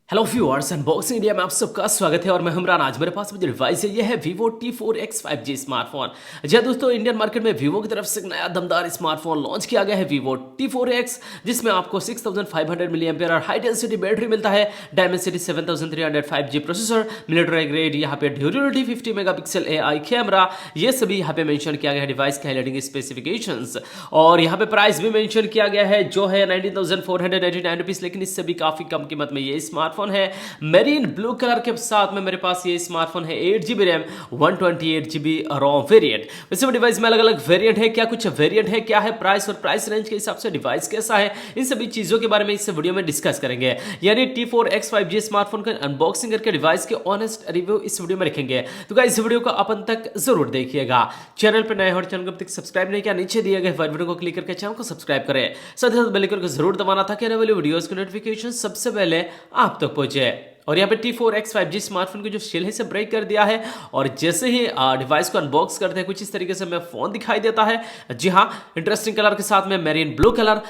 Hello viewers, unboxing India में आप सबका स्वागत है और मैं इमरान। आज मेरे पास जो डिवाइस है ये है Vivo T4X 5G स्मार्टफोन। जी हाँ दोस्तों, इंडियन मार्केट में Vivo की तरफ से एक नया दमदार स्मार्टफोन लॉन्च किया गया है Vivo T4X, जिसमें आपको 6500 मिली एम्पियर और हाई डेंसिटी बैटरी मिलता है, Dimensity 7300 5G processor, military grade यहाँ पे ड्यूरेबिलिटी 50 मेगापिक्सल AI कैमरा, ये सभी यहाँ पे मेंशन किया गया है डिवाइस के हाईलाइटिंग स्पेसिफिकेशंस। और यहाँ पे प्राइस भी मेंशन किया गया है जो है 19,499 रुपीज, लेकिन इससे भी काफी कम कीमत में ये स्मार्टफोन है। मेरीन ब्लू कलर के साथ में मेरे पास ये स्मार्टफोन है, 8GB रैम 128GB रोम वेरिएंट। वैसे डिवाइस में अलग अलग वेरिएंट है, क्या कुछ वेरिएंट है, क्या है प्राइस और प्राइस रेंज के हिसाब से डिवाइस कैसा है, इन सभी चीजों के बारे में इस वीडियो में डिस्कस करेंगे। यानी T4X 5G स्मार्टफोन का अनबॉक्सिंग करके डिवाइस के ऑनेस्ट रिव्यू इस वीडियो में रखेंगे। तो गाइस इस वीडियो को अपन तक जरूर देखिएगा। चैनल पर नए हो और चैनल को अब तक सब्सक्राइब नहीं किया, नीचे दिए गए वीडियो को क्लिक करके चैनल को सब्सक्राइब करें, साथ ही साथ बेल आइकन को जरूर दबाना ताकि आने वाली वीडियोस की नोटिफिकेशन सबसे पहले आप तक पहुंचे। और यहाँ पे T4X 5G स्मार्टफोन की जो शेल है इसे ब्रेक कर दिया है और जैसे ही डिवाइस को अनबॉक्स करते हैं कुछ इस तरीके से हमें फोन दिखाई देता है। जी हाँ, इंटरेस्टिंग कलर के साथ में marine blue colour.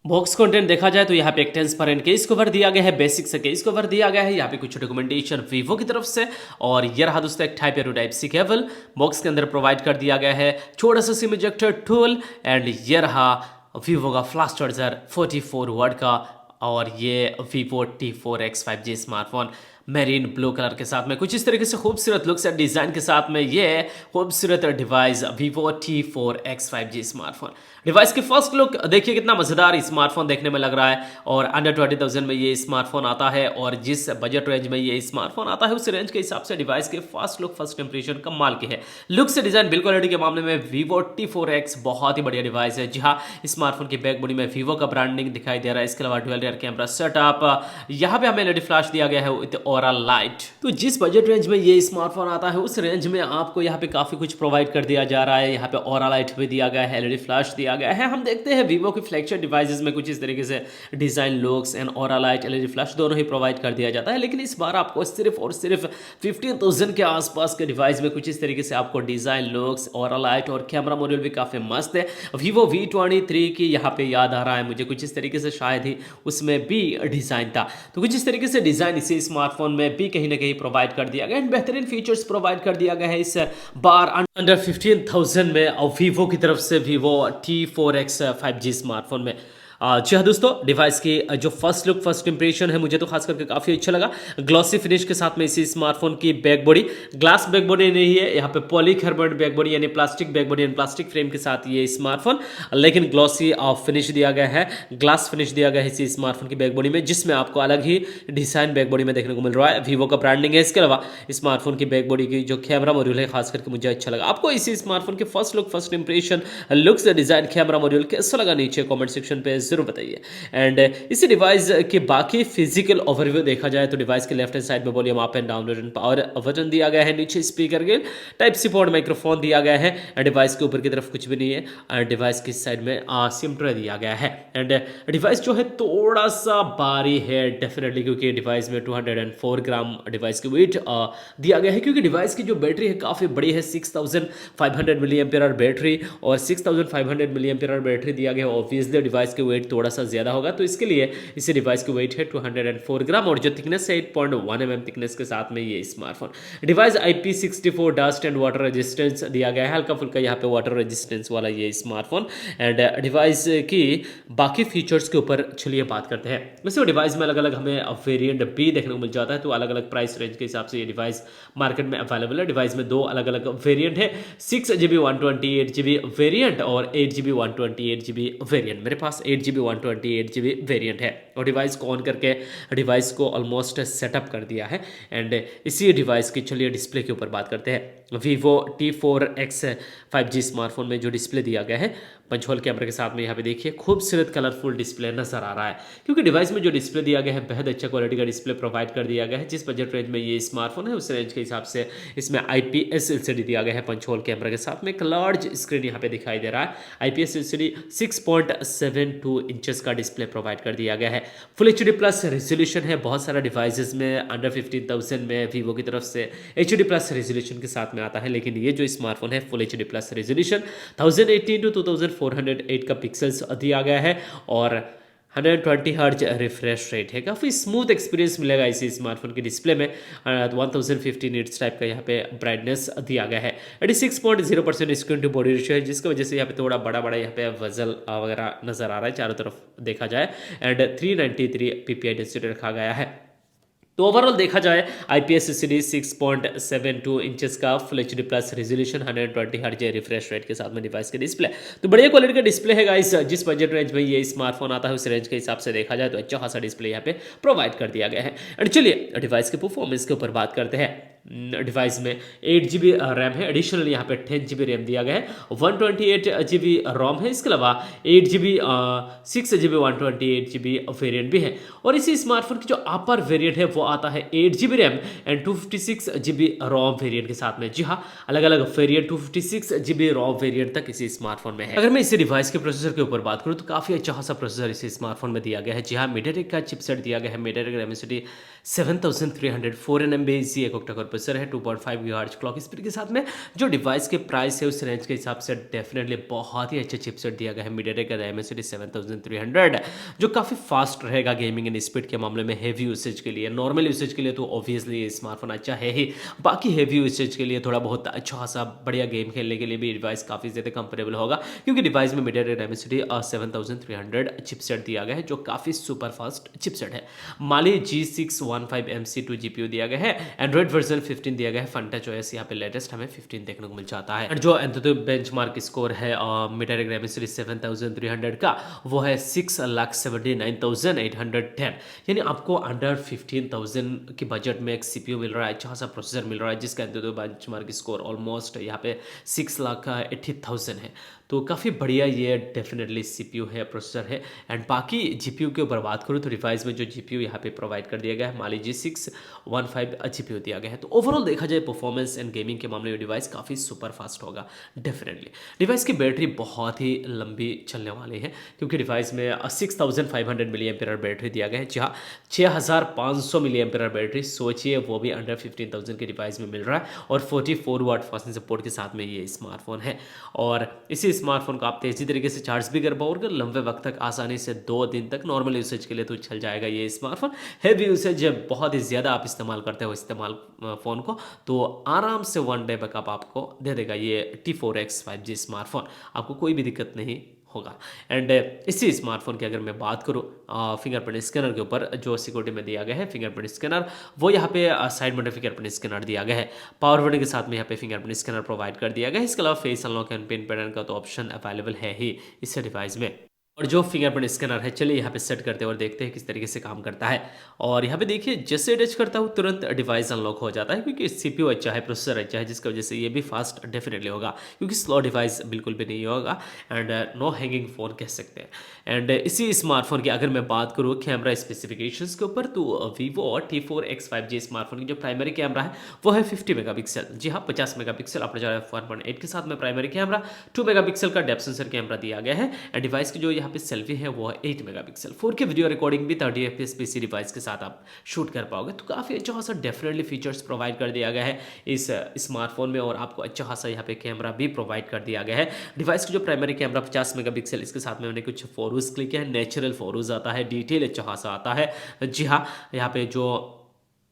Box content देखा जाए तो यहाँ पे एक ट्रांसपेरेंट केस कवर दिया गया है, बेसिक से केस कवर दिया गया है, यहाँ पे कुछ डॉक्यूमेंटेशन वीवो की तरफ से। और ये रहा दोस्तों एक type A to type C cable box के अंदर प्रोवाइड कर दिया गया है, छोटा सा सिम इजेक्टर टूल। एंड ये रहा वीवो का फ्लाश चार्जर 44 वाट का। और ये Vivo T4X 5G smartphone marine blue colour के साथ में कुछ इस तरीके से खूबसूरत लुक्स एंड डिजाइन के साथ में ये खूबसूरत device Vivo T4X 5G smartphone. Device की फर्स्ट लुक देखिए, कितना मजेदार स्मार्टफोन देखने में लग रहा है। और अंडर 20,000 में ये स्मार्टफोन आता है और जिस बजट रेंज में ये स्मार्टफोन आता है उस रेंज के हिसाब से डिवाइस के फर्स्ट लुक फर्स्ट इंप्रेशन कमाल की है। लुक से डिजाइन बिल्ड क्वालिटी के मामले में Vivo T4X बहुत ही बढ़िया डिवाइस है। जी हाँ, स्मार्टफोन की बैक बॉडी में Vivo का ब्रांडिंग दिखाई दे रहा है। इसके अलावा डुअल रियर कैमरा सेटअप, यहाँ पे हमें एलईडी फ्लैश दिया गया है विद ऑरा लाइट। तो जिस बजट रेंज में ये स्मार्टफोन आता है उस रेंज में आपको यहाँ पे काफी कुछ प्रोवाइड कर दिया जा रहा है। यहाँ पे ऑरा लाइट भी दिया गया है, एलईडी फ्लैश दिया गया है। हम देखते हैं Vivo की फ्लैगशिप डिवाइसेस में कुछ इस तरीके से design looks and aura light LED flash दोनों ही प्रोवाइड कर दिया जाता है, लेकिन इस बार आपको सिर्फ और सिर्फ 15,000 के आसपास के डिवाइस में कुछ इस तरीके से आपको डिजाइन लुक्स ऑरा लाइट और कैमरा मॉड्यूल भी काफी मस्त है। Vivo V23 की यहाँ पे याद आ रहा है मुझे, कुछ इस तरीके से शायद ही उसमें भी डिजाइन था। तो कुछ इस तरीके से डिजाइन इसी स्मार्टफोन में भी कहीं ना कहीं प्रोवाइड कर दिया गया एंड बेहतरीन फीचर्स प्रोवाइड कर दिया गया है इस बार अंडर 15,000 में और Vivo की तरफ से Vivo T4X 5G स्मार्टफोन में। जी हाँ दोस्तों, डिवाइस की जो फर्स्ट लुक फर्स्ट इंप्रेशन है मुझे तो खास करके काफी अच्छा लगा। ग्लॉसी फिनिश के साथ में इसी स्मार्टफोन की back body glass back body नहीं है, यहाँ पे पॉलीकार्बोनेट बैक बॉडी यानी plastic back body and plastic frame के साथ ये स्मार्टफोन, लेकिन ग्लॉसी फिनिश दिया गया है, ग्लास फिनिश दिया गया है इसी स्मार्टफोन की बैक बॉडी में, जिसमें आपको अलग ही डिजाइन बैक बॉडी में देखने को मिल रहा है। Vivo का ब्रांडिंग है। इसके अलावा स्मार्टफोन की बैक बॉडी की जो कैमरा मॉड्यूल है खास करके मुझे अच्छा लगा। आपको इसी स्मार्टफोन के first look first impression looks design camera module कैसा लगा नीचे कॉमेंट सेक्शन पे जरूर बताइए। एंड इसी डिवाइस के बाकी फिजिकल ओवरव्यू देखा जाए तो डिवाइस के लेफ्ट हैंड साइड में volume up and down and power button दिया गया है, नीचे स्पीकर के टाइप सी पोर्ट माइक्रोफोन दिया गया है। डिवाइस के ऊपर की तरफ कुछ भी नहीं है, डिवाइस की साइड में सिम ट्रे दिया गया है। एंड डिवाइस जो है थोड़ा सा भारी है डेफिनेटली, क्योंकि डिवाइस में 204 ग्राम डिवाइस की वेट दिया गया है, क्योंकि डिवाइस की जो बैटरी है काफी बड़ी है, 6500 मिली एम्पियर बैटरी और 6500 मिली एम्पियर बैटरी दिया गया है। ऑब्वियसली डिवाइस की वेट थोड़ा सा ज्यादा होगा, तो इसके लिए इसी डिवाइस की वेट है 204 ग्राम और जो थिकनेस है 8.1 mm थिकनेस के साथ में ये smartphone. Device IP64 dust and water resistance दिया गया है, हल्का फुल्का यहाँ पे वाटर रेजिस्टेंस वाला ये स्मार्टफोन। एंड डिवाइस की बाकी फीचर्स के ऊपर चलिए बात करते हैं। वैसे डिवाइस में अलग अलग हमें वेरिएंट भी देखने को मिल जाता है, तो अलग अलग प्राइस रेंज के हिसाब से ये डिवाइस मार्केट में अवेलेबल है। डिवाइस में दो अलग अलग वेरिएंट है, 6GB 128GB वेरिएंट और 8GB 128GB वेरिएंट। मेरे पास 8GB 128GB वेरिएंट है और डिवाइस को ऑन करके डिवाइस को ऑलमोस्ट सेटअप कर दिया है। एंड इसी डिवाइस की चलिए डिस्प्ले के ऊपर बात करते हैं। Vivo T4X 5G स्मार्टफोन में जो डिस्प्ले दिया गया है पंच होल कैमरे के साथ में, यहाँ पे देखिए खूबसूरत कलरफुल डिस्प्ले नजर आ रहा है, क्योंकि डिवाइस में जो डिस्प्ले दिया गया है बेहद अच्छा क्वालिटी का डिस्प्ले प्रोवाइड कर दिया गया है। जिस बजट रेंज में ये स्मार्टफोन है उस रेंज के हिसाब से इसमें IPS LCD दिया गया है पंच होल कैमरा के साथ में। एक लार्ज स्क्रीन यहाँ पे दिखाई दे रहा है, IPS LCD 6.72 इंचेस का डिस्प्ले प्रोवाइड कर दिया गया है। फुल HD प्लस रेजोल्यूशन है, बहुत सारा डिवाइसेस में अंडर 15,000 में Vivo की तरफ से HD प्लस रेजोल्यूशन के साथ में आता है, लेकिन ये जो स्मार्टफोन है full HD plus resolution 1080 x 2408 का पिक्सल्स दिया गया है और 120 हर्ट्ज रिफ्रेश रेट है, काफ़ी स्मूथ एक्सपीरियंस मिलेगा इसी स्मार्टफोन के डिस्प्ले में। 1050 निट्स टाइप का यहाँ पे ब्राइटनेस दिया गया है। 86.0% स्क्रीन टू बॉडी रेशियो है, जिसकी वजह से यहाँ पे थोड़ा बड़ा बड़ा यहाँ पे वजल वगैरह नजर आ रहा है चारों तरफ देखा जाए। एंड 393 PPI डेंसिटी रखा गया है। तो ओवरऑल देखा जाए IPS सीरीज 6.72 इंचेस का full HD plus resolution 120 hertz refresh rate के साथ में डिवाइस के डिस्प्ले, तो बढ़िया क्वालिटी का डिस्प्ले है गाइस। जिस बजट रेंज में ये स्मार्टफोन आता है उस रेंज के हिसाब से देखा जाए तो अच्छा खासा डिस्प्ले यहाँ पे प्रोवाइड कर दिया गया है। एंड चलिए डिवाइस के परफॉर्मेंस के ऊपर बात करते हैं। डिवाइस में 8GB रैम है, एडिशनल यहाँ पे 10GB रैम दिया गया है, 128GB रोम है, इसके अलावा 8GB 6GB 128GB वेरिएंट भी है। और इसी स्मार्टफोन की जो अपर वेरिएंट है वो आता है 8GB RAM and 256GB Rome variant के साथ में। जी हाँ, अलग अलग वेरिएंट 256GB रोम वेरिएंट तक इसी स्मार्टफोन में है। अगर मैं इसी डिवाइस के प्रोसेसर के ऊपर बात करूँ तो काफी अच्छा खासा प्रोसेसर इसी स्मार्टफोन में दिया गया है। जी हाँ, मीडियाटेक का चिपसेट दिया गया है, मीडियाटेक Dimensity 7300 4nm एक ऑक्टा कोर प्रोसेसर है, 2.5 GHz क्लॉक स्पीड के साथ में। जो डिवाइस के प्राइस है उस रेंज के हिसाब से डेफिनेटली बहुत ही अच्छा चिपसेट दिया गया है मीडियाटेक का Dimensity 7300, जो काफी फास्ट रहेगा गेमिंग एंड स्पीड के मामले में। हेवी यूसेज के लिए, नॉर्मल यूसेज के लिए तो ऑब्वियसली ये स्मार्टफोन अच्छा है ही, बाकी हेवी यूसेज के लिए थोड़ा बहुत अच्छा खासा बढ़िया गेम खेलने के लिए भी डिवाइस काफी ज्यादा कंफर्टेबल होगा, क्योंकि डिवाइस में मीडियाटेक Dimensity 7300 चिपसेट दिया गया है जो काफी सुपर फास्ट चिपसेट है। Mali G615MC2 GPU दिया गया है, एंड्रॉइड वर्जन 15 दिया गया है, FunTouch OS यहाँ पे लेटेस्ट हमें 15 देखने को मिल जाता है। जो एंथुतु बेंचमार्क स्कोर है मीडियाटेक Dimensity 7300 का, वो है 6,79,810, यानी आपको अंडर 15,000 की बजट में एक CPU मिल रहा है, अच्छा खासा प्रोसेसर मिल रहा है, जिसका एंथुतु बेंचमार्क स्कोर ऑलमोस्ट यहाँ पे 6,80,000 है। तो काफ़ी बढ़िया ये डेफिनेटली CPU है, प्रोसेसर है। एंड बाकी GPU के ऊपर बात करूँ तो डिवाइस में जो GPU यहाँ पे प्रोवाइड कर दिया गया है Mali G615 GPU दिया गया है। तो ओवरऑल देखा जाए परफॉर्मेंस एंड गेमिंग के मामले में डिवाइस काफ़ी सुपर फास्ट होगा डेफिनेटली। डिवाइस की बैटरी बहुत ही लंबी चलने वाली है, क्योंकि डिवाइस में 6500 mAh बैटरी दिया गया है। जी हाँ, 6500 mAh बैटरी, सोचिए वो भी अंडर 15,000 के डिवाइस में मिल रहा है, और 44 वाट फास्ट सपोर्ट के साथ में ये स्मार्टफोन है। और इसी स्मार्टफोन को आप तेजी तरीके से चार्ज भी कर पाओगे लंबे वक्त तक, आसानी से 2 दिन तक नॉर्मल यूसेज के लिए तो चल जाएगा ये स्मार्टफोन। हेवी यूसेज बहुत ही ज़्यादा आप इस्तेमाल करते हो फ़ोन को, तो आराम से 1 डे बैकअप आपको दे देगा ये T4X 5G स्मार्टफोन, आपको कोई भी दिक्कत नहीं होगा। एंड इसी स्मार्टफोन की अगर मैं बात करूँ फिंगरप्रिंट स्कैनर के ऊपर, जो सिक्योरिटी में दिया गया है फिंगरप्रिंट स्कैनर, वो यहाँ पे साइड में फिंगरप्रिंट स्कैनर दिया गया है, पावर बटन के साथ में यहाँ पे फिंगरप्रिंट स्कैनर प्रोवाइड कर दिया गया है। इसके अलावा face unlock and pin pattern का तो ऑप्शन अवेलेबल है ही इस डिवाइस में। और जो फिंगरप्रिंट स्कैनर है, चलिए यहाँ पे सेट करते हैं और देखते हैं किस तरीके से काम करता है। और यहाँ पे देखिए जैसे टच करता हूँ तुरंत डिवाइस अनलॉक हो जाता है, क्योंकि CPU अच्छा है, प्रोसेसर अच्छा है, जिसकी वजह से ये भी फास्ट डेफिनेटली होगा, क्योंकि स्लो डिवाइस बिल्कुल भी नहीं होगा। एंड नो हैंगिंग फोन कह सकते हैं। एंड इसी स्मार्टफोन की अगर मैं बात करूँ कैमरा स्पेसिफिकेशंस के ऊपर, तो Vivo T4X 5G स्मार्टफोन की जो प्राइमरी कैमरा है वो है 50 मेगापिक्सल। जी हाँ, 50 मेगापिक्सल अपना 1.8 के साथ में प्राइमरी कैमरा, 2 मेगापिक्सल का डेप्थ सेंसर कैमरा दिया गया है। एंड डिवाइस की जो यहाँ पे सेल्फी है वो है 8 मेगापिक्सल। 4K वीडियो रिकॉर्डिंग भी 30 FPS PC डिवाइस के साथ आप शूट कर पाओगे, तो काफ़ी अच्छा खासा डेफिनेटली फीचर्स प्रोवाइड कर दिया गया है इस स्मार्टफोन में। और आपको अच्छा खासा यहाँ पे कैमरा भी प्रोवाइड कर दिया गया है। डिवाइस की जो प्राइमरी कैमरा 50 मेगापिक्सल, इसके साथ में मैंने कुछ फोटोज क्लिक किया है, नेचुरल फोटोज आता है, डिटेल अच्छा खासा आता है। जी हाँ, यहाँ पे जो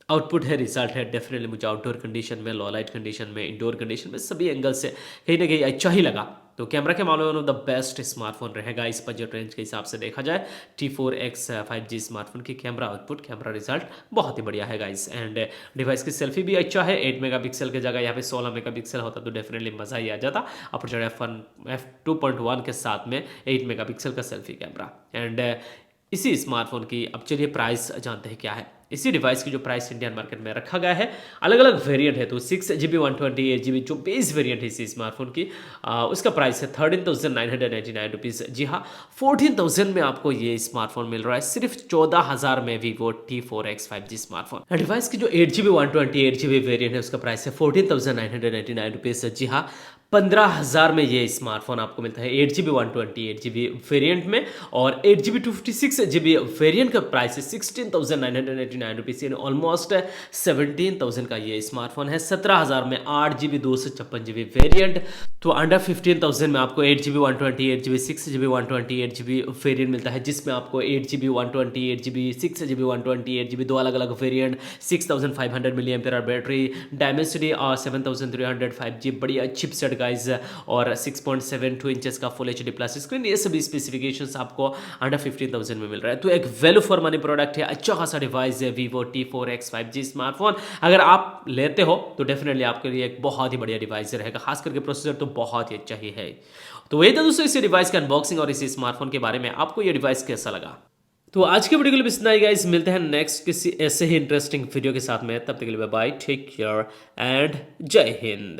आउटपुट है, रिजल्ट है, डेफिनेटली मुझे आउटडोर कंडीशन में, लो लाइट कंडीशन में, इंडोर कंडीशन में, सभी एंगल से कहीं ना कहीं अच्छा ही लगा। तो कैमरा के मामले में one of the best smartphone रहेगा इस बजट रेंज के हिसाब से देखा जाए। T4X 5G स्मार्टफोन की कैमरा आउटपुट, कैमरा रिजल्ट बहुत ही बढ़िया है गाइस। एंड डिवाइस की सेल्फी भी अच्छा है, 8 मेगापिक्सल की जगह यहाँ पे 16 मेगापिक्सल होता तो डेफिनेटली मज़ा ही आ जाता। अपर्चर f2.1 के साथ में 8 मेगापिक्सल का सेल्फी कैमरा। एंड इसी स्मार्टफोन की अब चलिए प्राइस जानते हैं क्या है। इसी डिवाइस की जो प्राइस इंडियन मार्केट में रखा गया है, अलग अलग वेरिएंट है, तो 6GB 128GB जो बेस वेरिएंट है इसी स्मार्टफोन की, उसका प्राइस है 13,999 रुपीज़। जी हाँ, 14,000 में आपको ये स्मार्टफोन मिल रहा है, सिर्फ 14,000 में Vivo T4X 5G smartphone. Device की जो 8GB 128GB वेरिएंट है उसका प्राइस है 14,999 रुपीज़। जी हाँ, 15,000 में ये स्मार्टफोन आपको मिलता है 8GB 128GB वेरिएंट में, और 8GB 256GB वेरिएंट का प्राइस है 16,989 रुपीज़, यानी ऑलमोस्ट 17,000 का ये स्मार्टफोन है। 17,000 में 8GB 256GB वेरिएंट, तो अंडर 15,000 में आपको 8GB 128GB 6GB 128GB variant मिलता है, जिसमें आपको 8GB 128GB 6GB 128GB दो अलग अलग वेरिएंट, 6500 mAh बैटरी, डायमेंसिटी और 7300 5G बढ़िया चिपसेट गाइज, और 6.72 इंचेस का फुल HD प्लस स्क्रीन, ये सभी स्पेसिफिकेशंस आपको अंडर 15,000 में मिल रहा है। तो एक वैल्यू फॉर मनी प्रोडक्ट है, अच्छा खासा डिवाइस है Vivo T4X 5G स्मार्टफोन। अगर आप लेते हो तो डेफिनेटली आपके लिए एक बहुत ही बढ़िया डिवाइस रहेगा, खास करके प्रोसेसर तो बहुत ही अच्छा ही है। तो वही था दोस्तों इस डिवाइस का अनबॉक्सिंग और इसी स्मार्टफोन के बारे में। आपको ये डिवाइस कैसा लगा? तो आज के वीडियो के लिए बस इतना ही गाइस, मिलते हैं नेक्स्ट किसी ऐसे ही इंटरेस्टिंग वीडियो के साथ में। तब तक के लिए बाय, टेक केयर एंड जय हिंद।